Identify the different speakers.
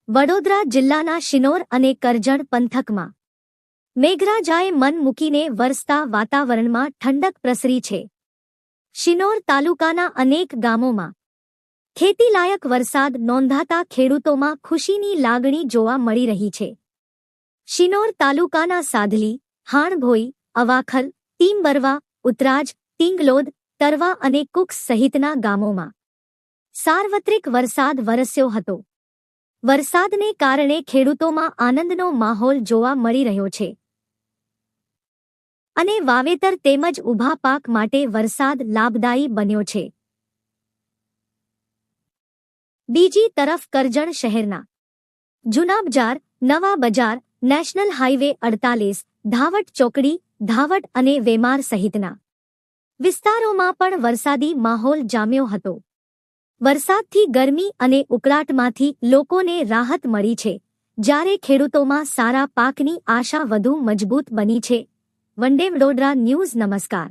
Speaker 1: વડોદરા જિલ્લાના શિનોર અને કરજણ પંથકમાં મેઘરાજાએ મન મૂકીને વરસતા વાતાવરણમાં ઠંડક પ્રસરી છે. શિનોર તાલુકાના અનેક ગામોમાં ખેતીલાયક વરસાદ નોંધાતા ખેડૂતોમાં ખુશીની લાગણી જોવા મળી રહી છે. શિનોર તાલુકાના સાધલી, હાણભોઈ, અવાખલ, ટીમ્બરવા, ઉતરાજ, ટીંગલોદ, તરવા અને કુક્સ સહિતના ગામોમાં સાર્વત્રિક વરસાદ વરસ્યો હતો. વરસાદને કારણે ખેડૂતોમાં આનંદનો માહોલ જોવા મળી રહ્યો છે અને વાવેતર તેમજ ઊભા પાક માટે વરસાદ લાભદાયી બન્યો છે. બીજી તરફ કરજણ શહેરના જૂના બજાર, નવા બજાર, નેશનલ હાઇવે 48, ધાવટ ચોકડી, ધાવટ અને વેમાર સહિતના વિસ્તારોમાં પણ વરસાદી માહોલ જામ્યો હતો. વરસાદથી ગરમી અને ઉકળાટમાંથી લોકોને રાહત મળી છે, જ્યારે ખેડૂતોમાં સારા પાકની આશા વધુ મજબૂત બની છે. One day Vadodara news. નમસ્કાર.